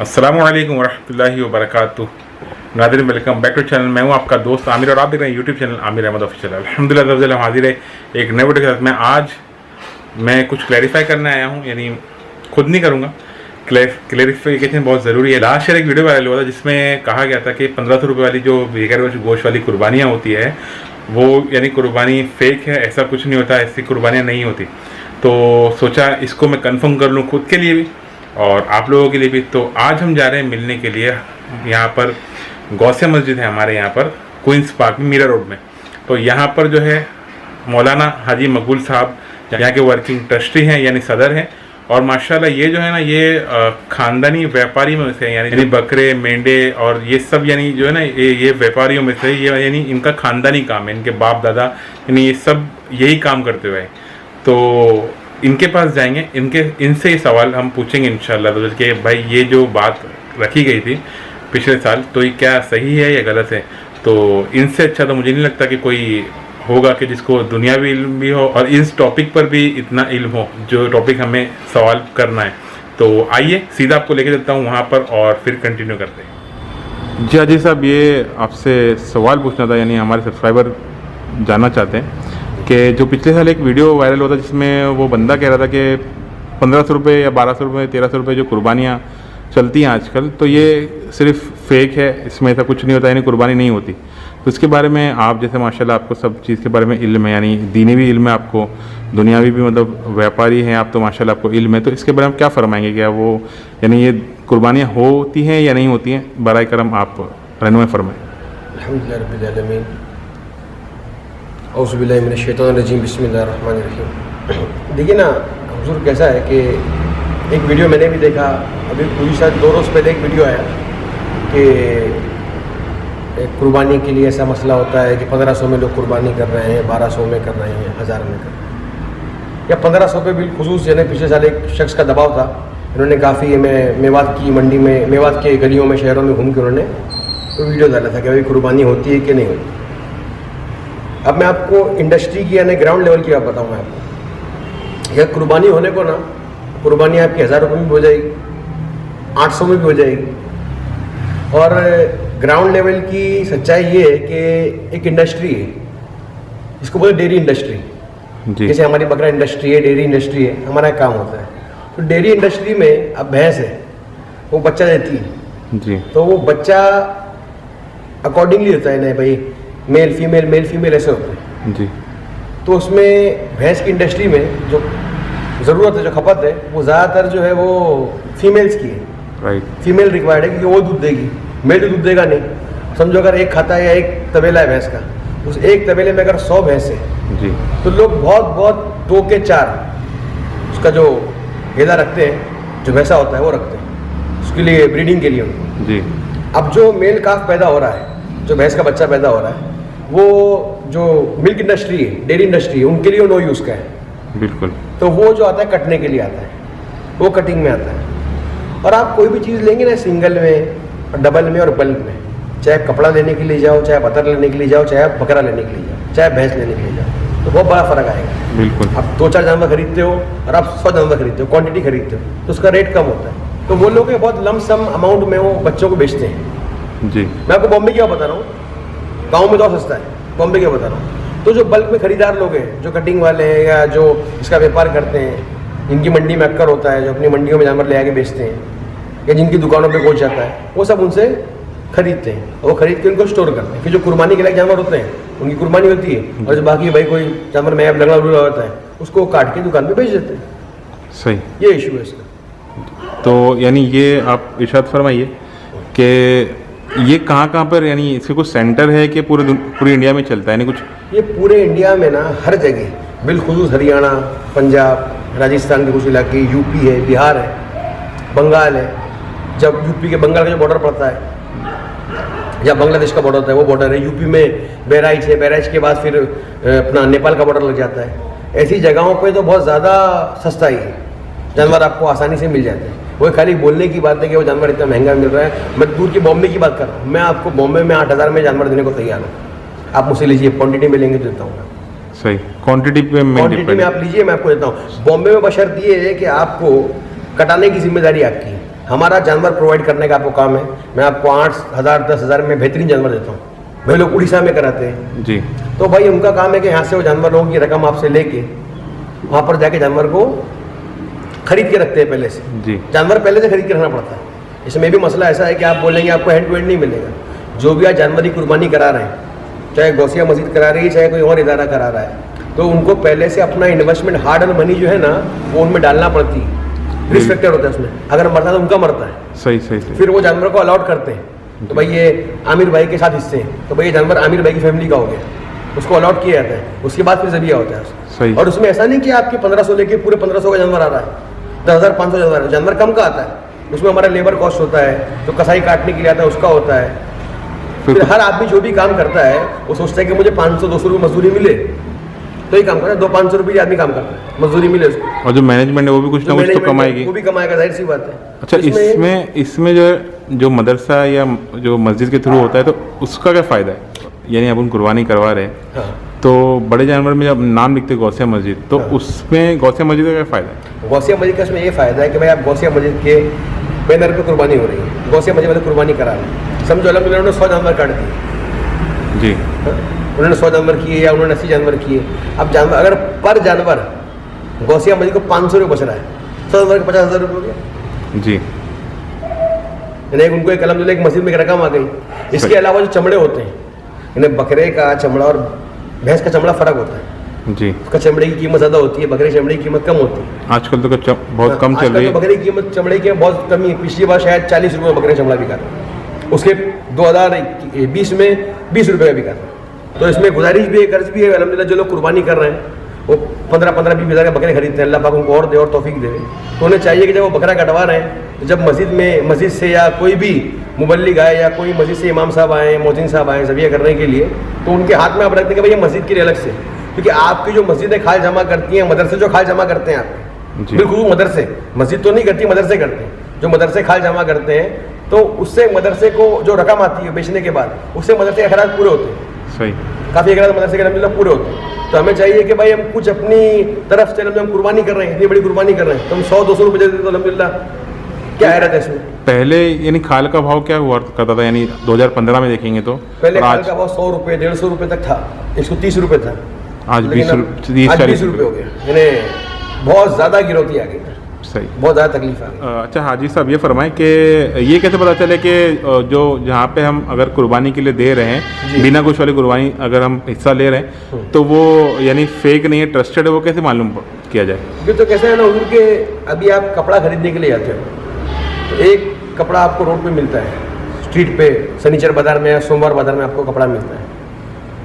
अस्सलामुअलैकुम वरहमतुल्लाहि वबरकातुह। नाज़रीन, वेलकम बैक टू चैनल। मैं हूं आपका दोस्त आमिर और आप देख रहे हैं YouTube channel Aamir Ahmed official. अल्हम्दुलिल्लाह हम हाजिर है एक नए वीडियो के साथ। मैं कुछ क्लैरिफाई करने आया हूं, यानी खुद नहीं करूंगा, क्लैरिफिकेशन बहुत ज़रूरी है। लास्ट ईयर एक वीडियो वायरल हुआ था जिसमें कहा गया था कि 1500 रुपये वाली जो बगैर गोश्त वाली कुर्बानियाँ होती है वो यानी कुर्बानी फ़ेक है, ऐसा कुछ नहीं होता, ऐसी कुर्बानियाँ नहीं होती। तो सोचा इसको मैं कंफर्म कर लूँ खुद के लिए भी और आप लोगों के लिए भी। तो आज हम जा रहे हैं मिलने के लिए। यहाँ पर गौसिया मस्जिद है हमारे यहाँ पर क्वींस पार्क में, मीरा रोड में। तो यहाँ पर जो है मौलाना हाजी मकबूल साहब यहाँ के वर्किंग ट्रस्टी हैं, यानी सदर हैं। और माशाल्लाह ये जो है ना, ये ख़ानदानी व्यापारी में से हैं, यानी बकरे मेंढे और ये सब यानी जो है ना ये व्यापारियों में से, ये यानी इनका ख़ानदानी काम है, इनके बाप दादा यानी ये सब यही काम करते हुए। तो इनके पास जाएंगे, इनसे ये सवाल हम पूछेंगे इंशाल्लाह तो कि भाई ये जो बात रखी गई थी पिछले साल, तो ये क्या सही है या गलत है। तो इनसे अच्छा तो मुझे नहीं लगता कि कोई होगा कि जिसको दुनियावी इल्म भी हो और इस टॉपिक पर भी इतना इल्म हो जो टॉपिक हमें सवाल करना है। तो आइए सीधा आपको लेके चलता हूँ वहाँ पर और फिर कंटिन्यू करते हैं। जी हाजी साहब, ये आपसे सवाल पूछना था, यानी हमारे सब्सक्राइबर जानना चाहते हैं कि जो पिछले साल एक वीडियो वायरल हुआ था जिसमें वो बंदा कह रहा था कि 1500 रुपये या 1200 रुपये 1300 रुपये जो कुर्बानियाँ चलती हैं आजकल, तो ये सिर्फ फेक है, इसमें ऐसा कुछ नहीं होता, यानी कुर्बानी नहीं होती। तो इसके बारे में आप जैसे माशाल्लाह आपको सब चीज़ के बारे में इल्म है, यानी दीनी भी इल्म है आपको, दुनियावी भी, मतलब व्यापारी हैं आप, तो माशाल्लाह आपको इल्म है। तो इसके बारे में क्या फरमाएंगे, क्या वो यानी ये कुर्बानियाँ होती हैं या नहीं होती हैं, बराए करम आप रहनुमाई फरमाएं। अल्हम्दुलिल्लाह रब्बिल आलमीन, औज़ु बिल्लाहि मिनश शैतानिर रजीम, बिस्मिल्लाहिर रहमानिर रहीम। देखिए ना हुज़ूर, कैसा है कि एक वीडियो मैंने भी देखा, अभी पूरी शायद 2 रोज़ पहले एक वीडियो आया कि कुर्बानी के लिए ऐसा मसला होता है कि 1500 में लोग कुर्बानी कर रहे हैं, 1200 में कर रहे हैं, 1000 में कर रहे हैं, या 1500 पे भी खुसूस। यानी पिछले साल एक शख्स का दबाव था, इन्होंने काफ़ी मेवात की मंडी में, मेवात के गलियों में, शहरों में घूम के उन्होंने तो वीडियो डाला था कि भाई कुर्बानी होती है कि नहीं होती। अब मैं आपको इंडस्ट्री की यानी ग्राउंड लेवल की बात बताऊँगा आपको। यह कुर्बानी होने को ना, कुर्बानी आपकी 1000 रुपये में भी हो जाएगी, 800 में भी हो जाएगी। और ग्राउंड लेवल की सच्चाई ये है कि एक इंडस्ट्री है, इसको बोलते डेयरी इंडस्ट्री। जैसे हमारी बकरा इंडस्ट्री है, डेयरी इंडस्ट्री है, हमारा काम होता है। तो डेयरी इंडस्ट्री में अब भैंस है, वो बच्चा देती है जी, तो वो बच्चा अकॉर्डिंगली होता है, नहीं भाई मेल फीमेल ऐसे होते हैं जी। तो उसमें भैंस की इंडस्ट्री में जो ज़रूरत है, जो खपत है, वो ज़्यादातर जो है वो फीमेल्स की है। राइट, फीमेल रिक्वायर्ड है क्योंकि वो दूध देगी, मेल तो दूध देगा नहीं। समझो अगर एक खाता है या एक तबेला है भैंस का, उस एक तबेले में अगर 100 भैंस है जी, तो लोग बहुत 2 के 4 उसका जो हेला रखते हैं, जो भैंसा होता है वो रखते हैं उसके लिए, ब्रीडिंग के लिए जी। अब जो मेल काफ पैदा हो रहा है, जो भैंस का बच्चा पैदा हो रहा है, वो जो मिल्क इंडस्ट्री है, डेयरी इंडस्ट्री है, उनके लिए नो यूज़ का है। बिल्कुल। तो वो जो आता है कटने के लिए आता है, वो कटिंग में आता है। और आप कोई भी चीज़ लेंगे ना, सिंगल में, डबल में और बल्क में, चाहे कपड़ा लेने के लिए जाओ, चाहे बतर लेने के लिए जाओ, चाहे बकरा लेने के लिए जाओ, चाहे भैंस लेने के लिए जाओ, तो बहुत बड़ा फ़र्क आएगा। बिल्कुल। आप 2-4 जानवर खरीदते हो और आप 100 जानवर खरीदते हो, क्वांटिटी खरीदते हो, तो उसका रेट कम होता है। तो वो लोग बहुत लम सम अमाउंट में वो बच्चों को बेचते हैं जी। मैं आपको बॉम्बे क्या बता रहा हूँ, गाँव में तो सस्ता है, बॉम्बे क्या बता रहा हूँ। तो जो बल्क में खरीदार लोग हैं, जो कटिंग वाले हैं या जो इसका व्यापार करते हैं, इनकी मंडी में अक्कर होता है, जो अपनी मंडियों में जानवर ले आके बेचते हैं या जिनकी दुकानों पे पहुंच जाता है, वो सब उनसे खरीदते हैं। वो खरीद के उनको स्टोर करते हैं कि जो कुर्बानी के लायक जानवर होते हैं उनकी कुर्बानी होती है, और जो बाकी भाई कोई जानवर में लगड़ा उगड़ा होता है उसको काट के दुकान पे बेच देते हैं। सही, ये इशू है इसका। तो यानी ये आप इरशाद फरमाइए कि ये कहाँ पर, यानी इसके कुछ सेंटर है कि पूरे इंडिया में चलता है, यानी कुछ? ये पूरे इंडिया में ना हर जगह, बिलखुसूस हरियाणा, पंजाब, राजस्थान के कुछ इलाके, यूपी है, बिहार है, बंगाल है। जब यूपी के बंगाल का जो बॉर्डर पड़ता है या बांग्लादेश का बॉर्डर होता है, वो बॉर्डर है। यूपी में बहराइच है, बहराइच के बाद फिर अपना नेपाल का बॉर्डर लग जाता है। ऐसी जगहों पे तो बहुत ज़्यादा सस्ता ही है, जानवर आपको आसानी से मिल जाते हैं। वो खाली बोलने की बात है कि वो जानवर इतना महंगा मिल रहा है। मैं दूर की बॉम्बे की बात कर रहा हूँ, मैं आपको बॉम्बे में 8,000 में जानवर देने को तैयार हूँ। आप मुझसे लीजिए, क्वांटिटी में लेंगे तो देता हूँ। सही, क्वांटिटी पे क्वांटिटी में आप लीजिए, मैं आपको देता हूँ। बॉम्बे में बशर्त ये है कि आपको कटाने की जिम्मेदारी आपकी है, हमारा जानवर प्रोवाइड करने का आपको काम है। मैं आपको 8,000 10,000 में बेहतरीन जानवर देता हूँ। वही लोग उड़ीसा में कराते हैं जी, तो भाई उनका काम है कि यहाँ से वो जानवरों की रकम आपसे लेके वहाँ पर जाके जानवर को खरीद के रखते हैं पहले से। जी, जानवर पहले से खरीद के रखना पड़ता है। इसमें भी मसला ऐसा है कि आप बोलेंगे आपको हैंड टू हैंड नहीं मिलेगा। जो भी आज जानवर की कुर्बानी करा रहे हैं, चाहे गौसिया मस्जिद करा रही है, चाहे कोई और इदारा करा रहा है, तो उनको पहले से अपना इन्वेस्टमेंट हार्ड अर्न मनी जो है ना वो उनमें डालना पड़ती है। रिस्क फैक्टर होता है उसमें, अगर मरता है तो उनका मरता है। सही सही सही। फिर वो जानवर को अलॉट करते हैं, तो भाई ये आमिर भाई के साथ हिस्से हैं, तो भाई ये जानवर आमिर भाई की फैमिली का हो गया, उसको अलॉट किया जाता है। उसके बाद फिर जबिया होता है सही। और उसमें ऐसा नहीं कि आपके 1500 लेके पूरे 1500 का जानवर आ रहा है, 10,500 जानवर, जानवर कम का आता है। उसमें हमारा लेबर कॉस्ट होता है, तो कसाई काटने के लिए आता है उसका होता है। फिर हर आदमी जो भी काम करता है वो सोचता है कि मुझे 500-200 रुपये मजदूरी मिले, तो ही काम करता है। 200-500 रुपये आदमी काम करता है, मजदूरी मिले उसको, और जो मैनेजमेंट है वो भी कुछ ना कुछ तो कमाएगी, वो भी कमाएगा, जाहिर सी बात है। अच्छा, इसमें जो मदरसा या जो मस्जिद के थ्रू होता है तो उसका क्या फ़ायदा है? यानी अब उन कुर्बानी करवा रहे हैं, हाँ। तो बड़े जानवर में जब नाम लिखते गौसिया मस्जिद, तो उसमें गौसिया मस्जिद का क्या फ़ायदा है? गौसिया मस्जिद का इसमें ये फ़ायदा है कि भाई आप गौसिया मस्जिद के बैनर पे कुर्बानी हो रही है, गौसिया मस्जिद वाले कुर्बानी करा रहे हैं। समझो अलहमदुलिल्लाह उन्होंने 100 जानवर काट दिए जी, उन्होंने 100 जानवर किए या उन्होंने 80 जानवर किए। अब जानवर अगर पर जानवर गौसिया मस्जिद को 500 रुपये बच रहा है, 100 जानवर के 50,000 रुपये हो गया जी। यानी उनको एक अलहमदुलिल्लाह एक मस्जिद में एक रकम आ गई। इसके अलावा जो चमड़े होते हैं, यानी बकरे का चमड़ा और भैंस का चमड़ा फ़र्क होता है जी, उसका चमड़े की कीमत ज़्यादा होती है, बकरे की चमड़े की कीमत कम होती है। आजकल तो बहुत कम चल रही है। बकरे की कीमत चमड़े की बहुत कमी है। पिछली बार शायद 40 रुपये बकरे चमड़ा बिका था, उसके 2020 में 20 रुपये का बिका था। तो इसमें गुजारिश भी है, कर्ज भी है। अलहमदिल्ला जो लोग कुर्बानी कर रहे हैं वो 15-20 हज़ार के बकरे खरीदते हैं, अल्लाह पाक उनको और दे और तौफीक दे। तो उन्हें चाहिए कि जब वो बकरा कटवा रहे हैं तो जब मस्जिद से या कोई भी मुबल्लिग आए या कोई मस्जिद से इमाम साहब आए, मोहसिन साहब आए ज़बिया करने के लिए, तो उनके हाथ में आप रखते हैं कि भाई ये मस्जिद के लिए अलग से, क्योंकि आपकी जो मस्जिदें खाल जमा करती हैं, मदरसे जो खाल जमा करते हैं आपके, बिल्कुल मदरसे, मस्जिद तो नहीं करती, मदरसे करते हैं। जो मदरसे खाल जमा करते हैं तो उससे मदरसे को जो रकम आती है बेचने के बाद, उससे मदरसे के अखराज पूरे होते हैं। सही, काफ़ी अखराज मदरसे के अलहमदुलिल्लाह पूरे होते हैं। तो हमें चाहिए कि भाई हम कुछ अपनी तरफ से हम कुर्बानी कर रहे हैं, इतनी बड़ी कुर्बानी कर रहे हैं, तो हम 100-200 रुपये देते तो अलहमदुलिल्लाह क्या हैरत है इसमें। पहले यानी खाल का भाव क्या हुआ करता था? यानी 2015 में देखेंगे तो पहले खाल का भाव 100 रुपये 150 रुपये तक था, 130 रुपये था, आज 20 रुपये हो गया। यानी बहुत ज़्यादा गिरौती आ गई, सही, बहुत ज़्यादा तकलीफ आ गई। अच्छा हाजी साहब, ये फरमाएं कि ये कैसे पता चले कि जो जहाँ पे हम अगर कुर्बानी के लिए दे रहे हैं, बिना कुछ वाली कुर्बानी अगर हम हिस्सा ले रहे हैं तो वो यानी फेक नहीं है, ट्रस्टेड है, वो कैसे मालूम किया जाए? ये तो कैसे है ना हुजूर के, अभी आप कपड़ा खरीदने के लिए जाते हो तो एक कपड़ा आपको रोड पे मिलता है, स्ट्रीट पे, शनिचर बाज़ार में या सोमवार बाज़ार में आपको कपड़ा मिलता है,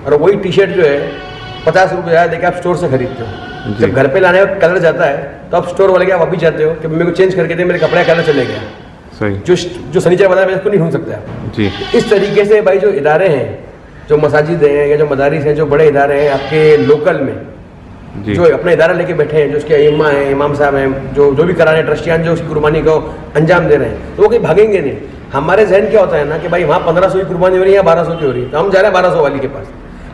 और वही टी शर्ट जो है 50 रुपये ज़्यादा देके आप स्टोर से खरीदते हो। जब घर पे लाने का कलर जाता है तो आप स्टोर वाले के आप वापिस जाते हो कि मेरे को चेंज करके दे, मेरे कपड़े का कलर चले गया। सही, जो शनिचर बाज़ार में इसको नहीं ढूंढ सकते आप जी। इस तरीके से भाई जो इदारे हैं, जो मसाजिद हैं या जो मदारिस हैं, जो बड़े इदारे हैं आपके लोकल में, जो अपना इदारा लेके बैठे हैं, जो उसके इमाम हैं, इमाम साहब हैं, जो भी करा रहे हैं, ट्रस्टियान जो उसकी कुर्बानी को अंजाम दे रहे हैं, तो वो कहीं भागेंगे नहीं। हमारे जहन क्या होता है ना कि भाई वहाँ 1500 की कुर्बानी हो रही है या 1200 की हो रही है, तो हम जा रहे हैं 1200 वाली के पास,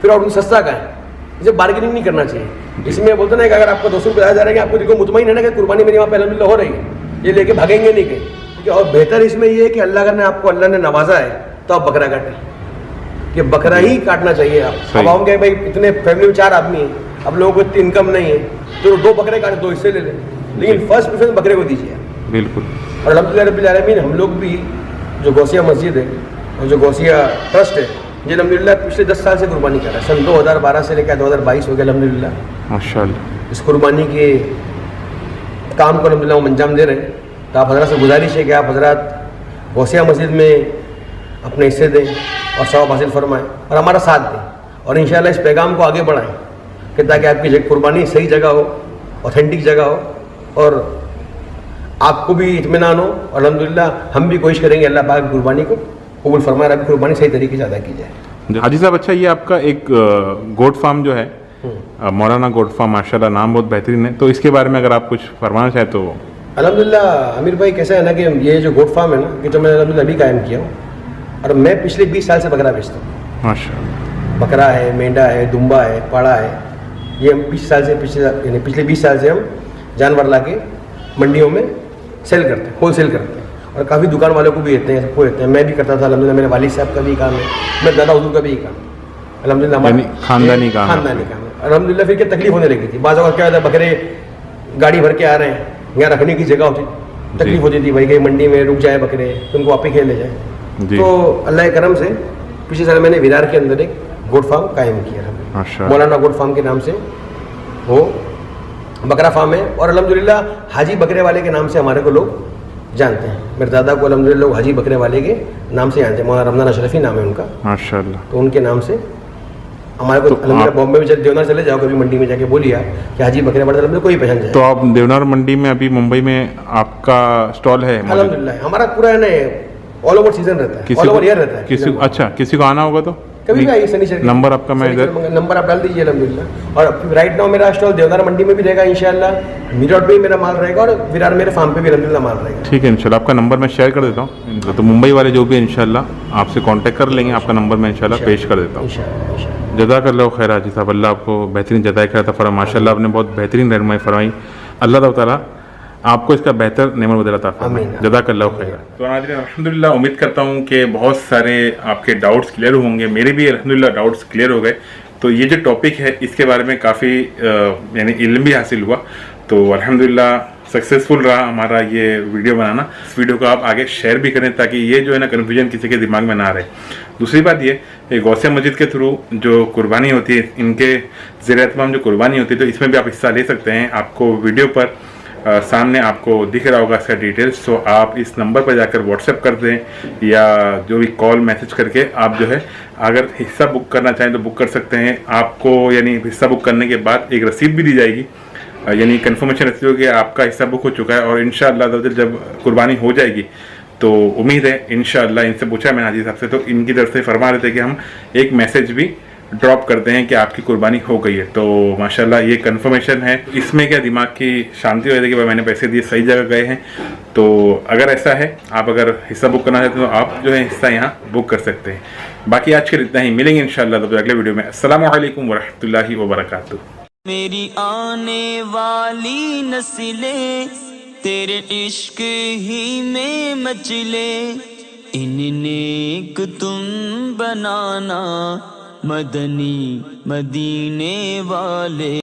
फिर और सस्ता का है। इसे बार्गेनिंग नहीं करना चाहिए। इसमें बोलते ना कि अगर आपको 200 रुपये जा रहे हैं, आपको देखो मुतमईन है ना कि कुर्बानी मेरी वहाँ पे अलहमदुलिल्लाह हो रही है, ये लेके भागेंगे नहीं कहीं, ठीक है। और बेहतर इसमें ये है कि अल्लाह ने आपको अल्लाह ने नवाजा है तो आप बकरा काटें, कि बकरा ही काटना चाहिए आप। अब हम क्या भाई इतने फैमिली में 4 आदमी हैं, अब लोगों को इतनी इनकम नहीं है तो 2 बकरे काटे, 2 हिस्से ले लें, लेकिन फर्स्ट प्रेफरेंस बकरे को दीजिए। बिल्कुल। और अल्हम्दुलिल्लाह रब्बिल आलमीन हम लोग भी जो गौसिया मस्जिद है और जो गौसिया ट्रस्ट है, ये अल्हम्दुलिल्लाह पिछले 10 साल से कुर्बानी कर रहा है। सन 2012 से लेकर 2022 हो गया अल्हम्दुलिल्लाह, माशाअल्लाह। इस कुर्बानी के काम को अल्हम्दुलिल्लाह हम अंजाम दे रहे हैं। तो आप हज़रात से गुजारिश है कि आप हज़रात गौसिया मस्जिद में अपने हिस्से दें और सवाब हासिल फरमाएँ और हमारा साथ दें, और इंशाअल्लाह इस पैगाम को आगे बढ़ाएँ कि ताकि आपकी कुर्बानी सही जगह हो, ऑथेंटिक जगह हो, और आपको भी इत्मीनान हो। और अल्हम्दुलिल्लाह हम भी कोशिश करेंगे अल्लाह पाक की कुर्बानी को कबूल फरमाए, आपकी कुर्बानी सही तरीके से अदा की जाए। हाजी साहब, अच्छा ये आपका एक गोट फार्म जो है, मौलाना गोट फार्म, माशाल्लाह नाम बहुत बेहतरीन है, तो इसके बारे में अगर आप कुछ फरमाना चाहें तो। अल्हम्दुलिल्लाह आमिर भाई कैसा है ना कि ये जो गोट फार्म है ना कि जो मैंने अल्हम्दुलिल्लाह अभी कायम किया हूँ, और मैं पिछले 20 साल से बकरा बेचता हूँ। माशाल्लाह। बकरा है, मेंढा है, दुम्बा है, पाड़ा है, ये हम 20 साल से पिछले 20 साल से हम जानवर ला के मंडियों में सेल करते हैं, होल सेल करते हैं, और काफ़ी दुकान वालों को भी देते हैं, सबको देते हैं। मैं भी करता था अल्हम्दुलिल्लाह, मेरे वालिद साहब का भी काम है, मेरे दादा हुजूर का भी काम है अल्हम्दुलिल्लाह, यानी खानदानी काम है। खानदानी काम है अल्हम्दुलिल्लाह। फिर क्या तकलीफ होने लगी थी, बाज़ औक़ात क्या होता है, बकरे गाड़ी भर के आ रहे हैं, यहाँ रखने की जगह होती, तकलीफ होती थी भाई कहीं मंडी में रुक जाए बकरे तो उनको वापस खेल ले जाए। तो अल्लाह के करम से पिछले साल मैंने विरार के अंदर एक गोट फार्म कायम किया है, मौलाना गोट फार्म के नाम से वो बकरा फार्म है, और अल्हम्दुलिल्लाह हाजी बकरे वाले के नाम से हमारे को लोग जानते हैं। मेरे दादा को अल्हम्दुलिल्लाह लोग हाजी बकरे वाले के नाम से जानते हैं, मौलाना रमजान अशरफी नाम है उनका माशाल्लाह। तो उनके नाम से हमारे को अल्हम्दुलिल्लाह बॉम्बे में जब देवनार चले जाओ, कभी मंडी में जाके बोलिए कि हाजी बकरे वाले अल्हम्दुलिल्लाह कोई पहचान जाए। तो आप देवनार मंडी में अभी मुंबई में आपका स्टॉल है? अल्हम्दुलिल्लाह हमारा पूरा है ना ऑल ओवर सीजन रहता है, ऑल ओवर ईयर रहता है। किसी को आना होगा तो कभी भी आइए, शनिचर नंबर आपका मैं इधर नंबर आप डाल दीजिए अल्हम्दुलिल्लाह। और राइट नाउ मेरा स्टॉल देवनार मंडी में भी रहेगा इंशाल्लाह, मीरठ पे भी मेरा माल रहेगा, और विरार मेरे फार्म पे भी अल्हम्दुलिल्लाह माल रहेगा। ठीक है इंशाल्लाह, आपका नंबर मैं शेयर कर देता हूँ, तो मुंबई वाले जो भी इंशाल्लाह आपसे कांटेक्ट कर लेंगे, आपका नंबर मैं इंशाल्लाह पेश कर देता हूँ। जज़ाकल्लाह खैर हाजी साहब, अल्लाह आपको बेहतरीन जज़ाए खैर अता फरमाए। माशाल्लाह आपने बहुत बेहतरीन रहनुमाई फरमाई, अल्लाह ताला आपको इसका बेहतर नेमत बदला अता फरमाए, जज़ाकल्लाह खैर। तो नाज़रीन अल्हम्दुलिल्लाह उम्मीद करता हूँ कि बहुत सारे आपके डाउट्स क्लियर होंगे, मेरे भी अल्हम्दुलिल्लाह डाउट्स क्लियर हो गए। तो ये जो टॉपिक है इसके बारे में काफ़ी यानी इल्म भी हासिल हुआ, तो अल्हम्दुलिल्लाह सक्सेसफुल रहा हमारा ये वीडियो बनाना। इस वीडियो को आप आगे शेयर भी करें ताकि ये जो है ना कन्फ्यूजन किसी के दिमाग में ना रहे। दूसरी बात ये गौसिया मस्जिद के थ्रू जो कुर्बानी होती है, इनके ज़रिए तमाम जो कुर्बानी होती है, तो इसमें भी आप हिस्सा ले सकते हैं। आपको वीडियो पर सामने आपको दिख रहा होगा इसका डिटेल्स, तो आप इस नंबर पर जाकर व्हाट्सएप कर दें या जो भी कॉल मैसेज करके आप जो है अगर हिस्सा बुक करना चाहें तो बुक कर सकते हैं। आपको यानी हिस्सा बुक करने के बाद एक रसीद भी दी जाएगी, यानी कन्फर्मेशन रसीद होगी आपका हिस्सा बुक हो चुका है, और इंशाअल्लाह जब कुर्बानी हो जाएगी तो उम्मीद है इंशाअल्लाह, इनसे पूछा मैंने हाजी साहब से, तो इनकी तरफ से फरमा रहे थे कि हम एक मैसेज भी ड्रॉप करते हैं कि आपकी कुर्बानी हो गई है। तो माशाल्लाह ये कंफर्मेशन है, इसमें क्या दिमाग की शांति हो जाती है कि भाई मैंने पैसे दिए सही जगह गए हैं। तो अगर ऐसा है, आप अगर हिस्सा बुक करना चाहते हो तो आप जो है हिस्सा यहाँ बुक कर सकते हैं। बाकी आज के लिए इतना ही, मिलेंगे इंशाअल्लाह तब अगले वीडियो में। अस्सलामु अलैकुम वरहमतुल्लाहि वबरकातुहू। मेरी आने वाली नस्लें तेरे इश्क ही में मचले, इन्हें एक तुम बनाना मदनी मदीने वाले।